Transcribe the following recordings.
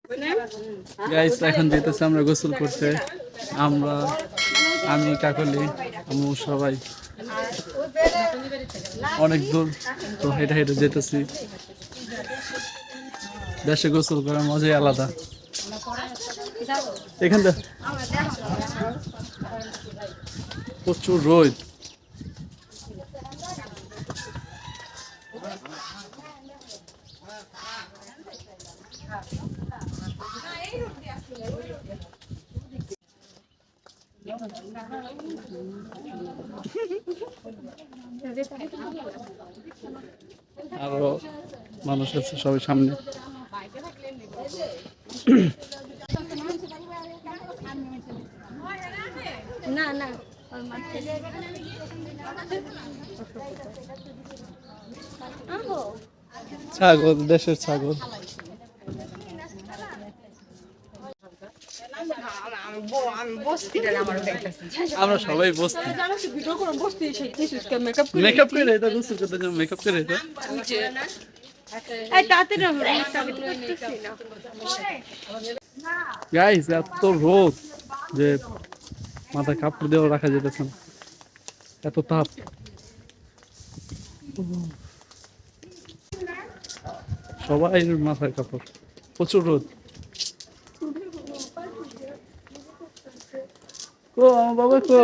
Guys এখন যেতেছি আমরা গোসল করতে। আমি কাকলি আমু সবাই অনেক দূর তো হেঁটে হেঁটে যেতেছি। দেশে গোসল করার মজাই আলাদা। এখানটা প্রচুর রোদ। আরো মানুষ আছে সবাই সামনে। না না ছাগল, দেশের ছাগল। আমরা সবাই বসতি মেকআপ করে এটা গোসল করতে যাও। মেকআপ করে এটা গাইস এত রোদ যে মাথা কাপড় দিয়েও রাখা যেতেছে না, এত তাপ। সবাই মাথায় কাপড়, প্রচুর রোদ। কো আমার বাবা কো?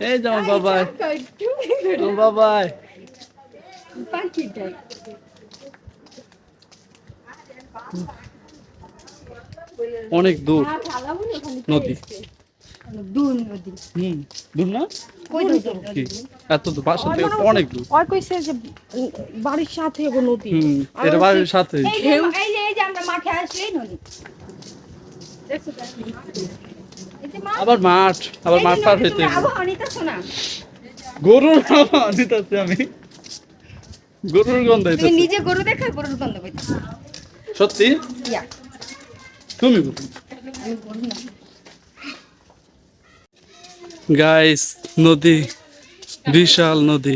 এই যে আমার বাবাই, আমার বাবাই। অনেক দূর নদী। দূর না কি এত দূর? বাসা থেকে অনেক দূর। আর কইছে যে বাড়ির সাথে নদী। এটা বাড়ির সাথে। এই যে আমরা মাঠে আসলেই নদী। আবার মাঠ পার হইতে গরুর নিতেছি আমি। গরুর গন্ধ হইতেছে। নিজে গরু দেখা গরুর গন্ধ পাইতেছি। সত্যি? তুমি গাইস নদী, বিশাল নদী।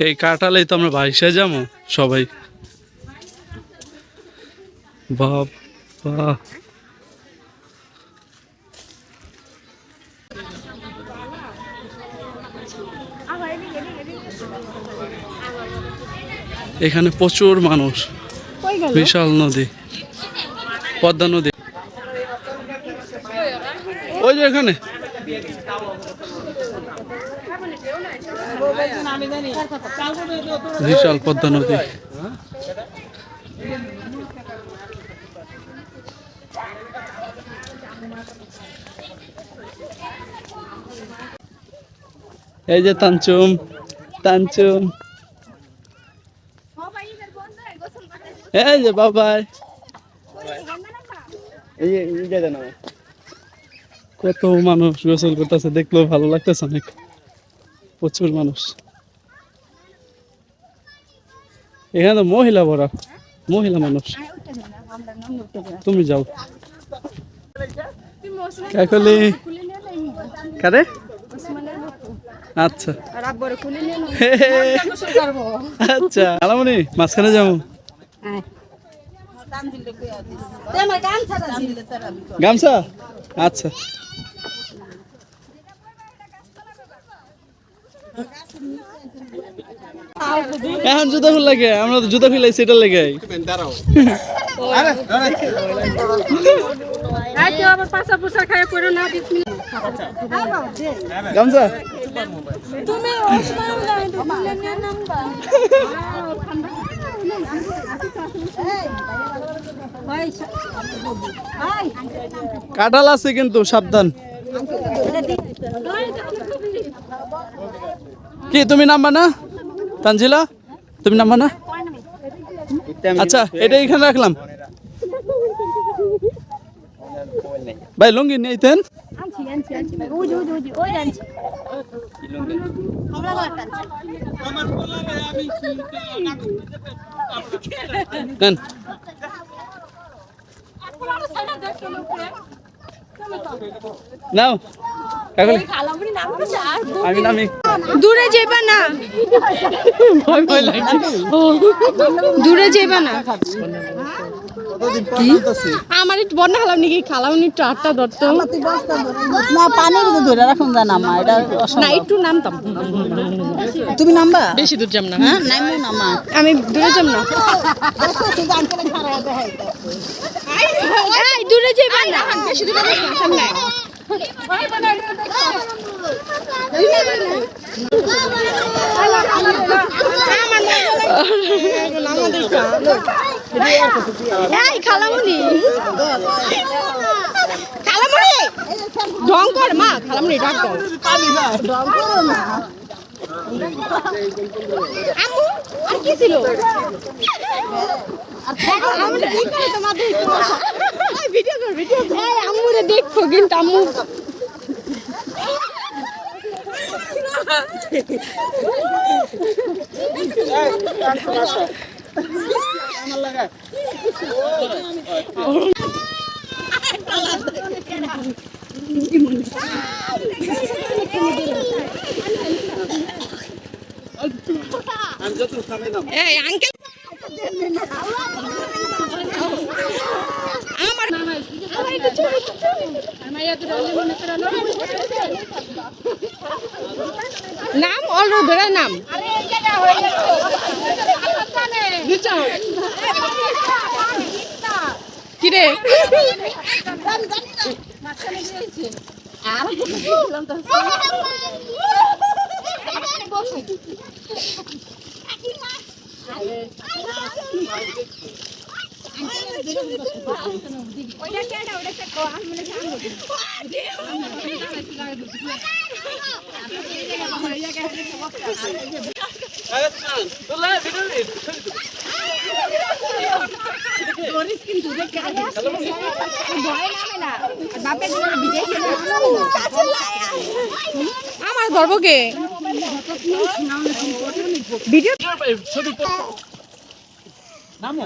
এই কাটালেই তো আমরা ভাইসে যাবো সবাই। বাবা এখানে প্রচুর মানুষ, বিশাল নদী, পদ্মা নদী। ওই যে এখানে বিশাল পদ্মা নদী। এই যে তানচুম, এই যে বাবাই। কত মানুষ গোসল করতেছে, দেখলেও ভালো লাগতেছে অনেক। প্রচুর মানুষ এখানে তো মহিলা মানুষ। তুমি যাও কাকলি কারে। আচ্ছা আচ্ছা আলামনি মাঝখানে যাবো। গামছা আচ্ছা। এখন জুতা খুল লাগে, আমরা তো জুতা খুলাই সেটার লেগে। গামছা কাঁঠাল আছে কিন্তু সাবধান। কি তুমি নামবা না তানজিলা? তুমি নামবা না? আচ্ছা এটা এখানে রাখলাম। ভাই লুঙ্গি নিতেন। নাও আমি নামি। দূরে যাইবা না, দূরে যাইবা না। আমার একটু বন্যা খালাম নাকি খালাম একটু আটটা ধরতো না পানির ভিতরে ধরে রাখুন জানা মা এটা না একটু নামতাম তুমি নামবা বেশি দূর যাম না হ্যাঁ নামো নামা আমি দূরে যাম না এই দূরে যাইবা না বেশি দূরে যাস না সামনে এই খালামুনি খালামুনি ঢং কর মা খালামুনি ডাক দাও আম্মু আর কি ছিল ভিডিও কর ভিডিও এই আম্মুরে দেখো কিন্তু আম্মু এই আঙ্কেল আমার নাম অলরেডি ধরে নাম কিরে আমার ধরবো কে ভিডিও নামো